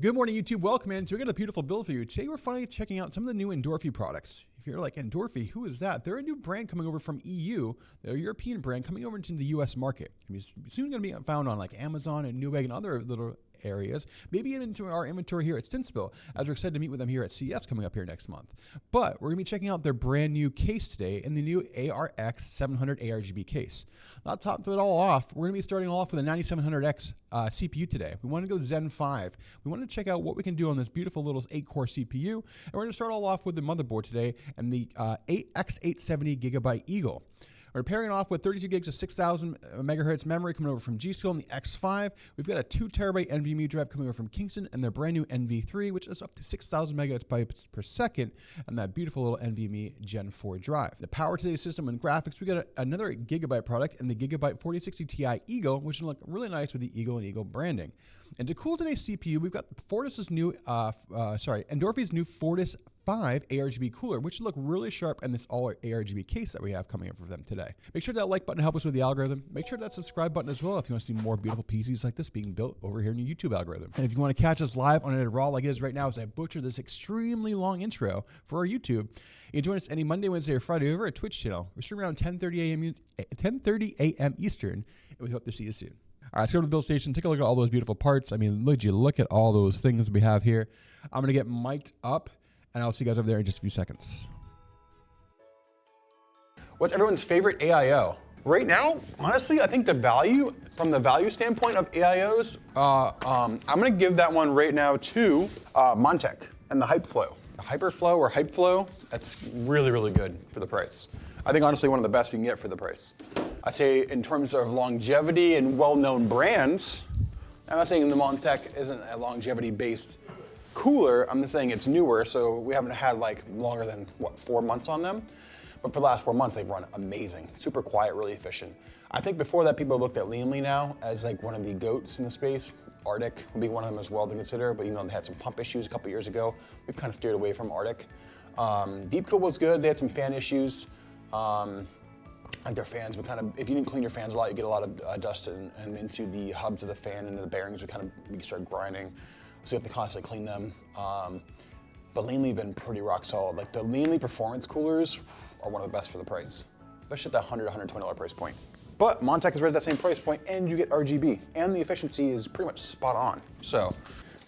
Good morning, YouTube. Welcome in. So we got a beautiful build for you. Today we're finally checking out some of the new Endorfy products. If you're like, Endorfy, who is that? They're a new brand coming over from EU. They're a European brand coming over into the US market. It's soon going to be found on like Amazon and Newegg and other little areas, maybe even into our inventory here at Stinspill, as we're excited to meet with them here at CES coming up here next month. But we're going to be checking out their brand new case today in the new ARX 700 ARGB case. Not top it all off, we're going to be starting off with a 9700X CPU today. We want to go Zen 5. We want to check out what we can do on this beautiful little 8-core CPU, and we're going to start all off with the motherboard today and the X870 Gigabyte Eagle. We're pairing it off with 32 gigs of 6,000 megahertz memory coming over from G.Skill in the X5. We've got a 2 terabyte NVMe drive coming over from Kingston and their brand new NV3, which is up to 6,000 megabytes per second, and that beautiful little NVMe Gen 4 drive. The power today's system and graphics, we got another Gigabyte product and the Gigabyte 4060 Ti Eagle, which will look really nice with the Eagle and Eagle branding. And to cool today's CPU, we've got Fortis's new, Endorphy's new Fortis 5 ARGB cooler, which look really sharp in this all ARGB case that we have coming up for them today. Make sure that like button helps us with the algorithm. Make sure that subscribe button as well if you want to see more beautiful PCs like this being built over here in the YouTube algorithm. And if you want to catch us live on it raw like it is right now as I butcher this extremely long intro for our YouTube, you can join us any Monday, Wednesday, or Friday over at Twitch channel. We're streaming around 10:30 a.m. Eastern, and we hope to see you soon. All right, let's go to the build station. Take a look at all those beautiful parts. I mean, look at all those things we have here. I'm going to get mic'd up, and I'll see you guys over there in just a few seconds. What's everyone's favorite AIO? Right now, honestly, I think from the value standpoint of AIOs, I'm going to give that one right now to Montech and the Hyperflow. The Hyperflow or Hypeflow, that's really, really good for the price. I think honestly one of the best you can get for the price. I'd say in terms of longevity and well-known brands, I'm not saying the Montech isn't a longevity-based cooler, I'm just saying it's newer, so we haven't had like longer than, 4 months on them? But for the last 4 months, they've run amazing. Super quiet, really efficient. I think before that, people looked at Leanly now as like one of the GOATs in the space. Arctic would be one of them as well to consider, but even though they had some pump issues a couple years ago, we've kind of steered away from Arctic. Deepcool was good, they had some fan issues. Like their fans would kind of, if you didn't clean your fans a lot, you get a lot of dust and into the hubs of the fan, and the bearings would kind of start grinding. So you have to constantly clean them. But Leanly have been pretty rock solid. Like the Leanly performance coolers are one of the best for the price, especially at that $100, $120 price point. But Montech is right at that same price point, and you get RGB, and the efficiency is pretty much spot on. So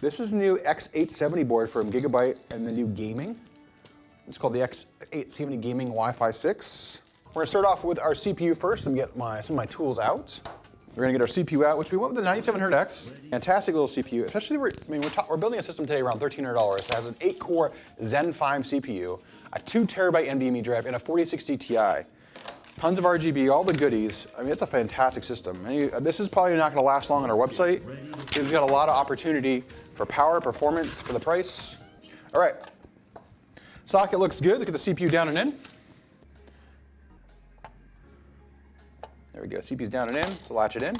this is the new X870 board from Gigabyte and the new gaming. It's called the X870 Gaming Wi-Fi 6. We're gonna start off with our CPU first and get some of my tools out. We're gonna get our CPU out, which we went with the 9700X. Fantastic little CPU, especially we're building a system today around $1,300. It has an 8-core Zen 5 CPU, a 2 terabyte NVMe drive, and a 4060 Ti. Tons of RGB, all the goodies. I mean, it's a fantastic system. This is probably not gonna last long on our website because it's got a lot of opportunity for power, performance, for the price. All right, socket looks good. Let's get the CPU down and in. There we go, CPU's down and in, so latch it in.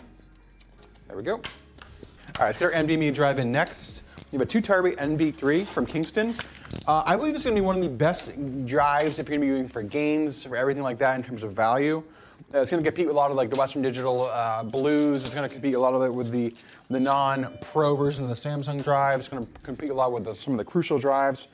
There we go. All right, let's get our NVMe drive in next. We have a 2 terabyte NV3 from Kingston. I believe it's gonna be one of the best drives if you're gonna be doing for games, for everything like that in terms of value. It's gonna compete with a lot of like the Western Digital Blues. It's gonna compete a lot of it with the non-pro version of the Samsung drive. It's gonna compete a lot with some of the Crucial drives.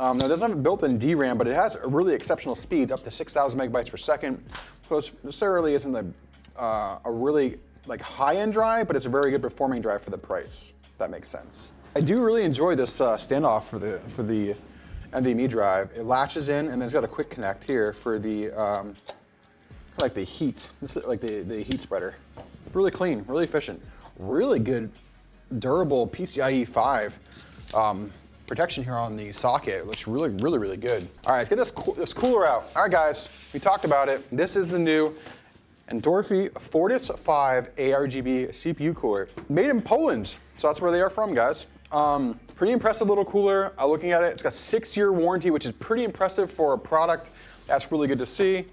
Now it doesn't have a built-in DRAM, but it has a really exceptional speeds, up to 6,000 megabytes per second. So it necessarily isn't a really like high-end drive, but it's a very good performing drive for the price, if that makes sense. I do really enjoy this standoff for the NVMe drive. It latches in, and then it's got a quick connect here for the like the heat. This is like the heat spreader. Really clean, really efficient, really good, durable PCIe 5 protection here on the socket. It looks really, really, really good. All right, let's get this cooler out. All right, guys, we talked about it. This is the new Endorfy Fortis 5 ARGB CPU cooler, made in Poland. So that's where they are from, guys. Pretty impressive little cooler. Looking at it, it's got 6-year warranty, which is pretty impressive for a product. That's really good to see.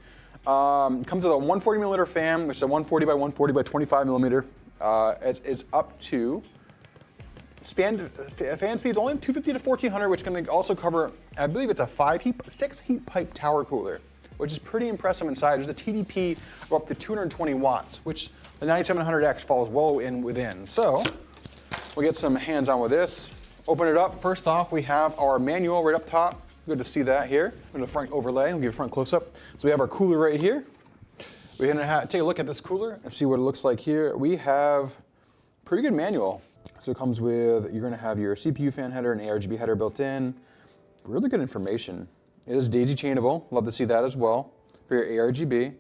Comes with a 140 millimeter fan, which is a 140 by 140 by 25 millimeter. It's up to fan speeds only 250 to 1400, which can also cover, I believe it's a 6 heat pipe tower cooler, which is pretty impressive inside. There's a TDP of up to 220 watts, which the 9700X falls well within. So We'll get some hands-on with this. Open it up. First off, we have our manual right up top. Good to see that here. In the front overlay, we'll give a front close-up. So we have our cooler right here. We're gonna take a look at this cooler and see what it looks like here. We have pretty good manual. So it comes with, you're gonna have your CPU fan header and ARGB header built in. Really good information. It is daisy chainable. Love to see that as well for your ARGB.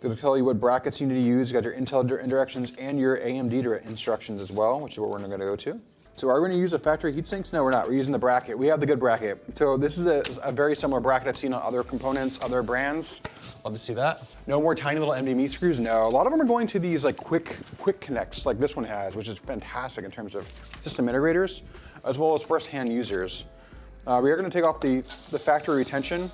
It'll tell you what brackets you need to use. You got your Intel directions and your AMD instructions as well, which is what we're gonna go to. So are we gonna use a factory heatsinks? No, we're not. We're using the bracket. We have the good bracket. So this is a very similar bracket I've seen on other components, other brands. Love to see that. No more tiny little NVMe screws, no. A lot of them are going to these like quick connects like this one has, which is fantastic in terms of system integrators, as well as first-hand users. We are gonna take off the factory retention.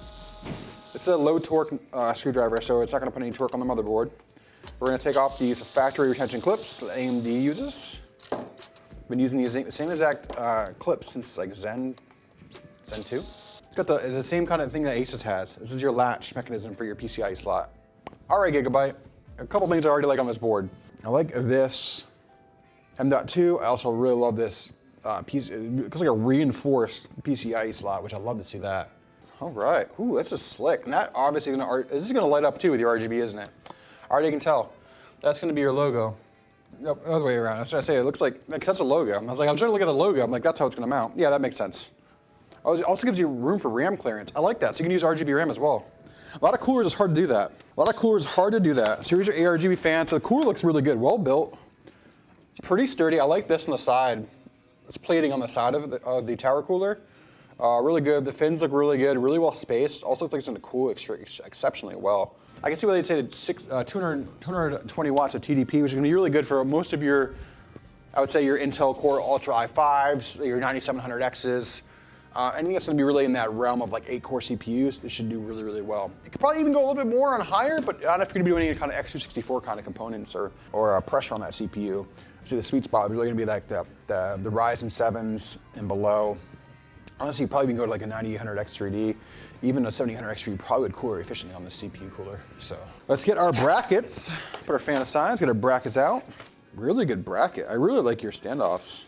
It's a low torque screwdriver, so it's not gonna put any torque on the motherboard. We're gonna take off these factory retention clips that AMD uses. Been using these same exact clips since like Zen 2. It's got the same kind of thing that Asus has. This is your latch mechanism for your PCIe slot. All right, Gigabyte. A couple things I already like on this board. I like this M.2. I also really love this it looks like a reinforced PCIe slot, which I love to see that. All right, ooh, this is slick. And that obviously this is gonna light up too with your RGB, isn't it? I already can tell. That's gonna be your logo. Nope, other way around. I was trying to say, it looks like that's a logo. I was like, I'm trying to look at the logo. I'm like, that's how it's gonna mount. Yeah, that makes sense. It also gives you room for RAM clearance. I like that, so you can use RGB RAM as well. A lot of coolers is hard to do that. So here's your ARGB fan. So the cooler looks really good, well built, pretty sturdy. I like this on the side. It's plating on the side of the tower cooler. Really good. The fins look really good, really well spaced. Also looks like it's going to cool exceptionally well. I can see why they say 220 watts of TDP, which is going to be really good for most of your, I would say your Intel Core Ultra i5s, your 9700Xs. Anything that's going to be really in that realm of like 8-core CPUs, this should do really, really well. It could probably even go a little bit more on higher, but I don't know if you're going to be doing any kind of x264 kind of components or pressure on that CPU. So the sweet spot is really going to be like the Ryzen 7s and below. Honestly, you probably can go to like a 9800X3D. Even a 7000X3D probably would cool efficiently on the CPU cooler. So let's get our brackets. Put our fan aside, let's get our brackets out. Really good bracket. I really like your standoffs.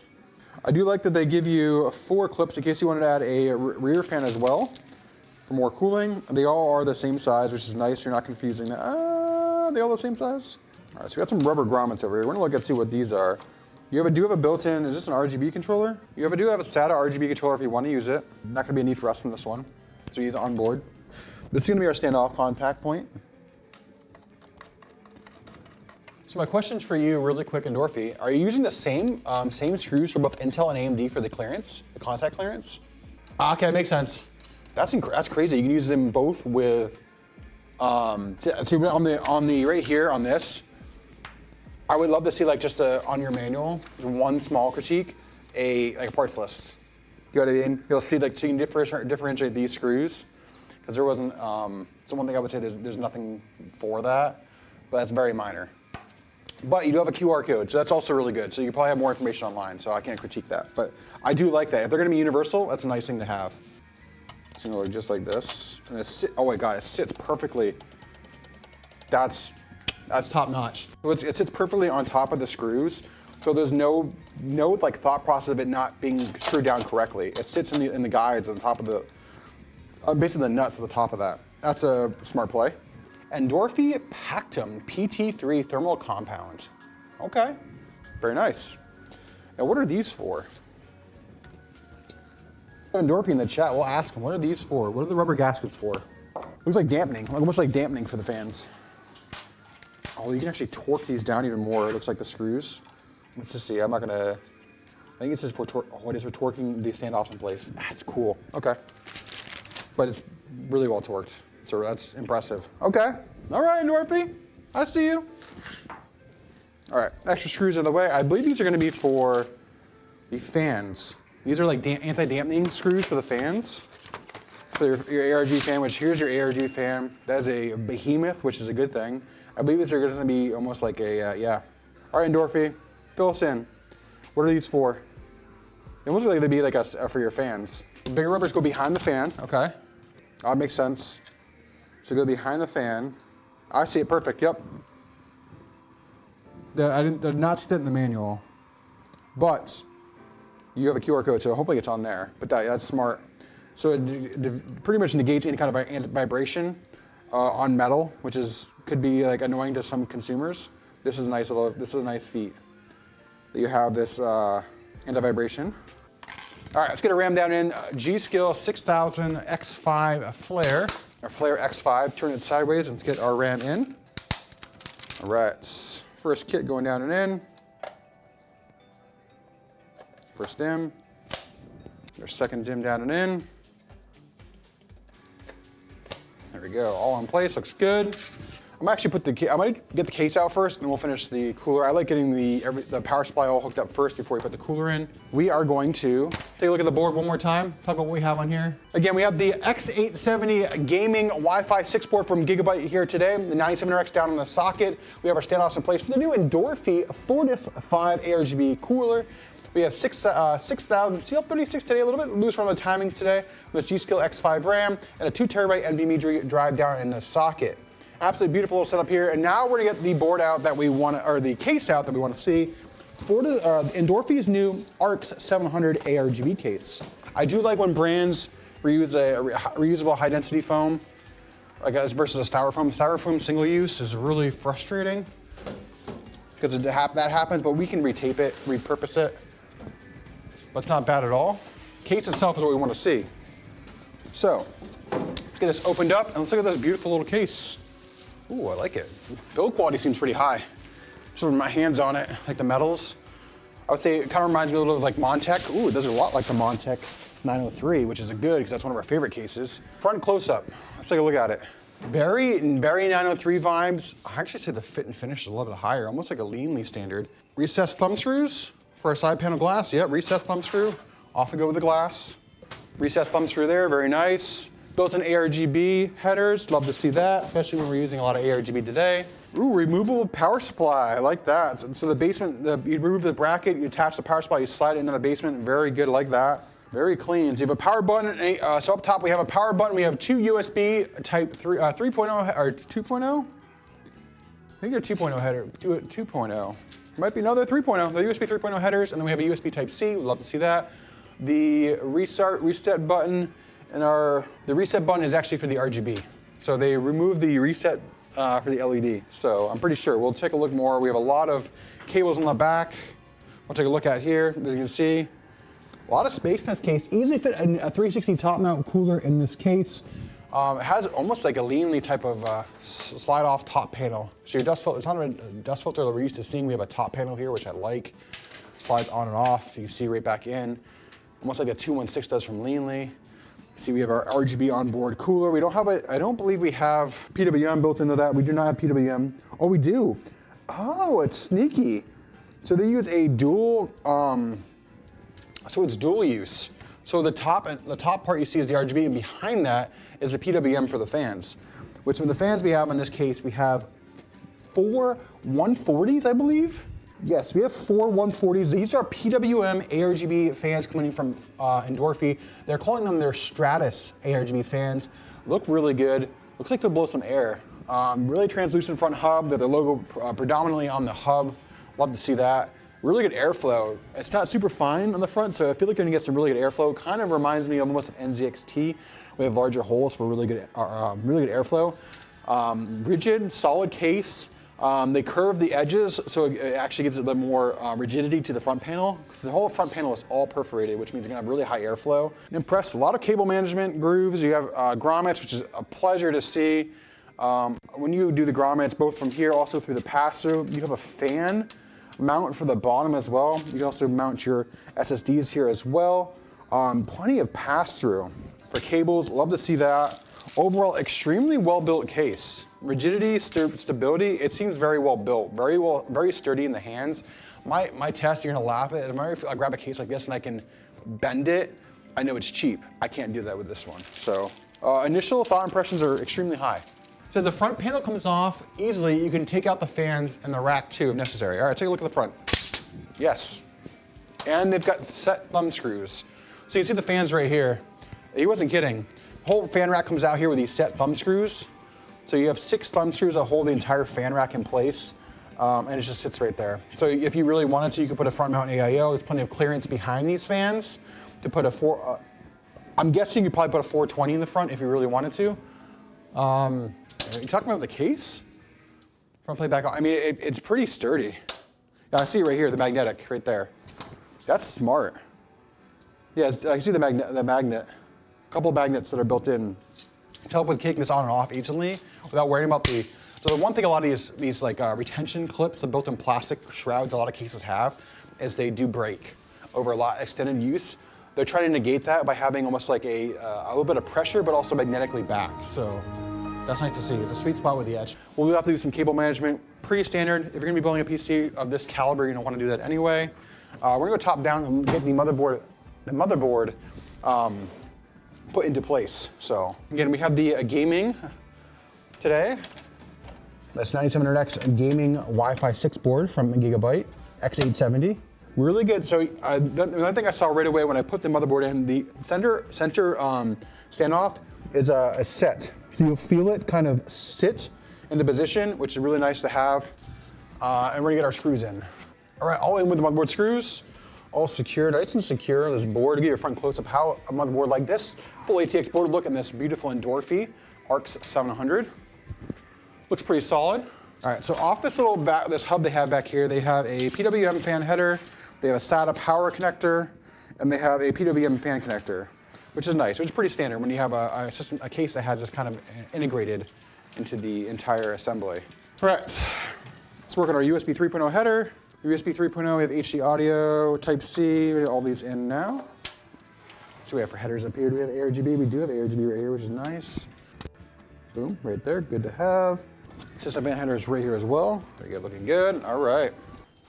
I do like that they give you 4 clips in case you wanted to add a rear fan as well for more cooling. They all are the same size, which is nice. You're not confusing that. They all the same size? All right, so we got some rubber grommets over here. We're gonna look and see what these are. Do have a built-in, is this an RGB controller? You do have a SATA RGB controller if you want to use it. Not gonna be a need for us in this one. So use it on board. This is gonna be our standoff contact point. So my question's for you really quick, Endorfy. Are you using the same screws for both Intel and AMD for the clearance, the contact clearance? Okay, makes sense. That's crazy. You can use them both with, so on the right here on this, I would love to see like just on your manual, just one small critique, like a parts list. You know what I mean? You'll see like, so you can differentiate these screws, because there wasn't, so one thing I would say there's nothing for that, but that's very minor. But you do have a QR code, so that's also really good. So you probably have more information online, so I can't critique that. But I do like that. If they're gonna be universal, that's a nice thing to have. It's gonna look just like this. And oh my God, it sits perfectly. That's top notch. It sits perfectly on top of the screws, so there's no like thought process of it not being screwed down correctly. It sits in the guides on the top of the, basically the nuts at the top of that. That's a smart play. Endorfy Pactum PT3 thermal compound. Okay, very nice. Now what are these for? Endorfy in the chat, we'll ask him, what are these for? What are the rubber gaskets for? Looks like dampening, almost like dampening for the fans. Oh, you can actually torque these down even more. It looks like the screws. Let's just see, I think it's just for it is for torquing the standoffs in place. That's cool, okay. But it's really well torqued. So that's impressive. Okay, all right, Endorfy, I see you. All right, extra screws in the way. I believe these are gonna be for the fans. These are like anti-dampening screws for the fans. For your ARG fan, which here's your ARG fan. That is a behemoth, which is a good thing. I believe these are gonna be almost like a, yeah. All right, Endorfy, fill us in. What are these for? It looks like they'd be like for your fans. The bigger rubbers go behind the fan, okay. That makes sense. So go behind the fan. I see it, perfect, yep. I did not see that in the manual. but you have a QR code, so hopefully it's on there. But that's smart. So it pretty much negates any kind of vibration on metal, which could be like annoying to some consumers. This is a nice feat that you have this anti-vibration. All right, let's get a RAM down in. G.Skill 6000 X5 Flare, or Flare X5. Turn it sideways and let's get our RAM in. All right, first kit going down and in. First DIMM. There's second DIMM down and in. There we go, all in place, looks good. I'm gonna get the case out first and we'll finish the cooler. I like getting the power supply all hooked up first before we put the cooler in. We are going to take a look at the board one more time, talk about what we have on here. Again, we have the X870 gaming Wi-Fi 6 board from Gigabyte here today, the 97RX down in the socket. We have our standoffs in place for the new Endorfy Fortis 5 ARGB cooler. We have 6000 CL36 today, a little bit loose on the timings today, with G.Skill X5 RAM and a 2TB NVMe drive down in the socket. Absolutely beautiful little setup here. And now we're gonna get the board out that we want, or the case out that we want to see. Endorphy's new Arx 700 ARGB case. I do like when brands reuse a reusable high density foam, I guess, versus a styrofoam. Styrofoam single use is really frustrating because that happens, but we can retape it, repurpose it. That's not bad at all. Case itself is what we want to see. So let's get this opened up and let's look at this beautiful little case. Ooh, I like it. Build quality seems pretty high. Just with my hands on it, like the metals. I would say it kind of reminds me a little bit of like Montech. Ooh, it does a lot like the Montech 903, which is good because that's one of our favorite cases. Front close-up, let's take a look at it. Very 903 vibes. I actually say the fit and finish is a little bit higher, almost like a leanly standard. Recessed thumb screws for our side panel glass. Yep, recessed thumb screw. Off we go with the glass. Recessed thumb screw there, very nice. Built-in ARGB headers, love to see that, especially when we're using a lot of ARGB today. Ooh, removable power supply, I like that. So the basement, you remove the bracket, you attach the power supply, you slide it into the basement, very good, like that. Very clean. So you have a power button, so up top we have a power button, we have two USB type 3.0 or 2.0? I think they're 2.0 header, 2.0. Might be, no, they're 3.0. They're USB 3.0 headers, and then we have a USB type C, we'd love to see that. The reset button, and the reset button is actually for the RGB. So they removed the reset for the LED. So I'm pretty sure. We'll take a look more. We have a lot of cables on the back. We'll take a look at here. As you can see, a lot of space in this case. Easily fit a 360 top mount cooler in this case. It has almost like a leanly type of slide off top panel. So your dust filter, it's not a dust filter that we're used to seeing. We have a top panel here, which I like. Slides on and off. You can see right back in. Almost like a 216 does from Leanly. See, we have our RGB onboard cooler. We don't have I don't believe we have PWM built into that. We do not have PWM. Oh, we do. Oh, it's sneaky. So they use a dual, so it's dual use. So the top part you see is the RGB, and behind that is the PWM for the fans. Which with the fans we have in this case, we have 4 140s, I believe. Yes, we have 4 140s. These are PWM ARGB fans coming in from Endorfy. They're calling them their Stratus ARGB fans. Look really good. Looks like they'll blow some air. Really translucent front hub. They're the logo predominantly on the hub. Love to see that. Really good airflow. It's not super fine on the front, so I feel like you're gonna get some really good airflow. Kind of reminds me almost of NZXT. We have larger holes for really good airflow. Rigid, solid case. They curve the edges, so it actually gives it a bit more rigidity to the front panel, because the whole front panel is all perforated, which means you're gonna have really high airflow. I'm impressed, a lot of cable management grooves. You have grommets, which is a pleasure to see. When you do the grommets, both from here, also through the pass-through, you have a fan mount for the bottom as well. You can also mount your SSDs here as well. Plenty of pass-through for cables, love to see that. Overall, extremely well-built case. Rigidity, stability, it seems very well built, very sturdy in the hands. My test, you're gonna laugh at it. If I grab a case like this and I can bend it, I know it's cheap. I can't do that with this one. So, initial thought impressions are extremely high. So as the front panel comes off easily, you can take out the fans and the rack too if necessary. All right, take a look at the front. Yes. And they've got set thumb screws. So you can see the fans right here. He wasn't kidding. The whole fan rack comes out here with these set thumb screws. So you have 6 thumb screws that hold the entire fan rack in place. and it just sits right there. So if you really wanted to, you could put a front mount AIO. There's plenty of clearance behind these fans to put a I'm guessing you could probably put a 420 in the front if you really wanted to. You talking about the case? Front plate back on. I mean, it's pretty sturdy. Yeah, I see it right here, the magnetic, right there. That's smart. Yeah, I can see the magnet. A couple of magnets that are built in to help with kicking this on and off easily without worrying about the. So the one thing a lot of these like retention clips, the built-in plastic shrouds a lot of cases have, is they do break over a lot extended use. They're trying to negate that by having almost like a little bit of pressure, but also magnetically backed. So that's nice to see. It's a sweet spot with the edge. We'll have to do some cable management. Pretty standard. If you're gonna be building a PC of this caliber, you're gonna wanna do that anyway. We're gonna go top down and get the motherboard put into place. So again, we have the gaming today. That's 9700X gaming Wi-Fi 6 board from Gigabyte, X870. Really good. So the thing I saw right away when I put the motherboard in, the center standoff is a set. So you'll feel it kind of sit into position, which is really nice to have. And we're gonna get our screws in. All right, all in with the motherboard screws, all secured, nice and secure. This board, to give you a front close up how a motherboard like this, full ATX board, look in this beautiful Endorfy Arx 700. Looks pretty solid. All right, so off this little this hub they have back here, they have a PWM fan header, they have a SATA power connector, and they have a PWM fan connector, which is nice, which is pretty standard when you have a case that has this kind of integrated into the entire assembly. All right, let's work on our USB 3.0 header. USB 3.0, we have HD audio, Type-C, we have all these in now. So we have for headers up here, do we have ARGB? We do have ARGB right here, which is nice. Boom, right there, good to have. System fan header is right here as well. There you go, looking good. All right,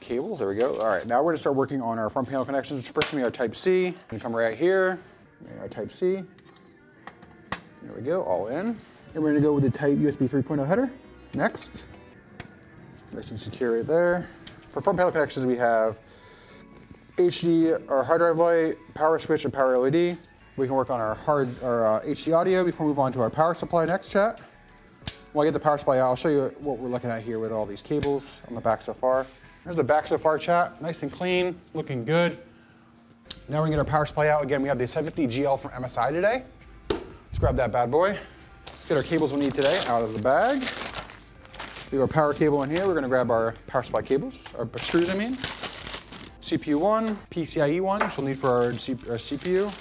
cables, there we go. All right, now we're gonna start working on our front panel connections. First we have our Type-C, gonna come right here. Our Type-C, there we go, all in. And we're gonna go with the Type USB 3.0 header. Next, nice and secure right there. For front panel connections, we have HD or hard drive light, power switch, and power LED. We can work on our HD audio before we move on to our power supply next, chat. When I get the power supply out, I'll show you what we're looking at here with all these cables on the back so far. There's the back so far, chat. Nice and clean, looking good. Now we're gonna get our power supply out. Again, we have the 750 GL from MSI today. Let's grab that bad boy. Get our cables we need today out of the bag. We have our power cable in here. We're gonna grab our power supply cables, our screws I mean. CPU one, PCIe one, which we'll need for our CPU.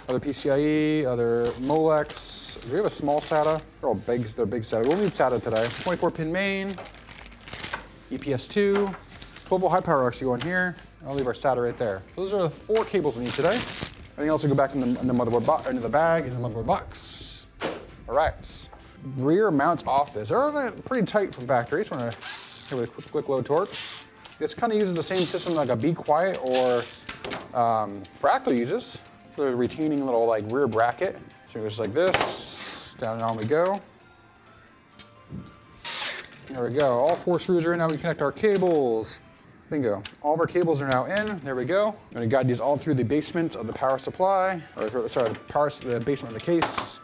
Other PCIe, other Molex. Do we have a small SATA? They're all big, they're big SATA. We'll need SATA today. 24 pin main, EPS 2, 12 volt high power actually go in here. I'll leave our SATA right there. Those are the 4 cables we need today. Everything else will go back in the motherboard box, into the bag, in the motherboard box. All right. Rear mounts off this. They're pretty tight from factory. Just want to give it a quick low torque. This kind of uses the same system like a Be Quiet or Fractal uses for the retaining little like rear bracket. So it goes like this, down and on we go. There we go. All 4 screws are in. Now we can connect our cables. Bingo. All of our cables are now in. There we go. I'm going to guide these all through the basement of the power supply. Or sorry, the basement of the case.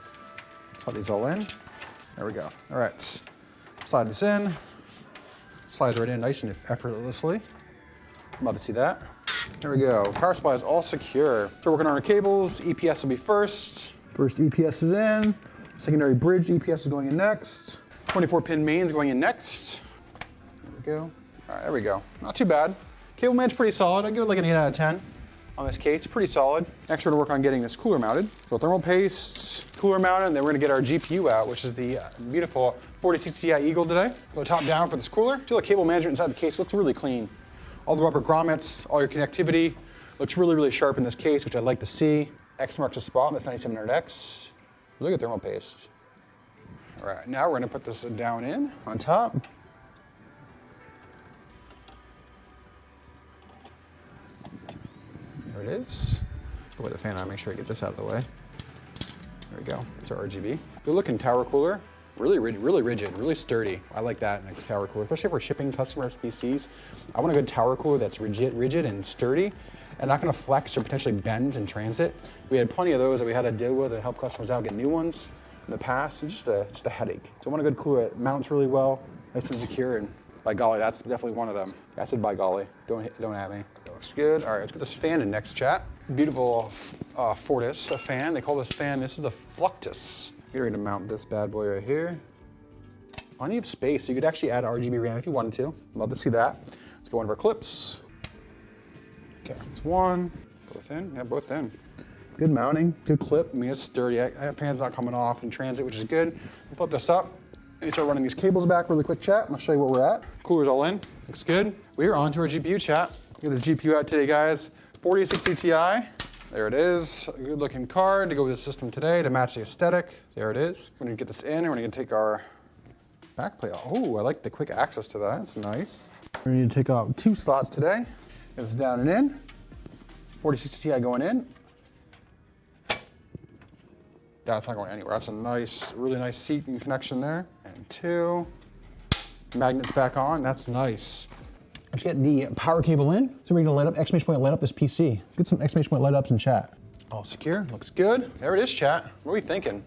Slide these all in. There we go. All right. Slide this in. Slides right in nice and effortlessly. I'm about to see that. There we go. Power supply is all secure. So we're working on our cables. EPS will be first. First EPS is in. Secondary bridge EPS is going in next. 24 pin main is going in next. There we go. All right, there we go. Not too bad. Cable man's pretty solid. I give it like an 8 out of 10 on this case. Pretty solid. Next, we're gonna work on getting this cooler mounted. So thermal paste, cooler mounted, and then we're gonna get our GPU out, which is the beautiful Fortis Ti Eagle today. Go top down for this cooler. Feel like cable management inside the case looks really clean. All the rubber grommets, all your connectivity looks really, really sharp in this case, which I'd like to see. X marks the spot on this 9700X. Look at thermal paste. All right, now we're gonna put this down in on top. There it is. Let's go with the fan on, make sure I get this out of the way. There we go, it's our RGB. Good looking tower cooler. Really rigid, really sturdy. I like that in a tower cooler, especially if we're shipping customers PCs. I want a good tower cooler that's rigid and sturdy and not gonna flex or potentially bend in transit. We had plenty of those that we had to deal with and help customers out get new ones in the past, and just a headache. So I want a good cooler that mounts really well, nice and secure, and By golly, that's definitely one of them. I said by golly. Don't at me. That looks good. All right, let's get this fan in next, chat. Beautiful Fortis fan. They call this fan, this is the Fortis. Get ready to mount this bad boy right here. Plenty of space. You could actually add RGB RAM if you wanted to. Love to see that. Let's go one of our clips. Okay, it's one. Both in? Yeah, both in. Good mounting, good clip. I mean, it's sturdy. That fan's not coming off in transit, which is good. We'll flip this up. Let me start running these cables back really quick, chat. I'll show you where we're at. Cooler's all in. Looks good. We are on to our GPU, chat. Get this GPU out today, guys. 4060 Ti. There it is. A good looking card to go with the system today to match the aesthetic. There it is. We're gonna get this in. We're gonna take our backplate out. Oh, I like the quick access to that. It's nice. We're gonna need to take out 2 slots today. Get this down and in. 4060 Ti going in. That's not going anywhere. That's a nice, really nice seat and connection there. And 2. Magnets back on. That's nice. Let's get the power cable in. So we're gonna light up, exclamation point, light up this PC. Get some exclamation point light ups in chat. All secure, looks good. There it is, chat. What are we thinking?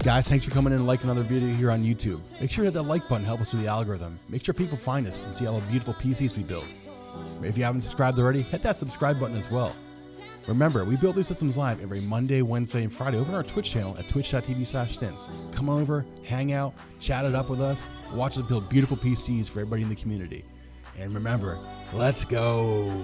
Guys, thanks for coming in and liking another video here on YouTube. Make sure to hit that like button, help us with the algorithm. Make sure people find us and see all the beautiful PCs we build. If you haven't subscribed already, hit that subscribe button as well. Remember, we build these systems live every Monday, Wednesday, and Friday over on our Twitch channel at twitch.tv/stints. Come on over, hang out, chat it up with us, watch us build beautiful PCs for everybody in the community. And remember, let's go.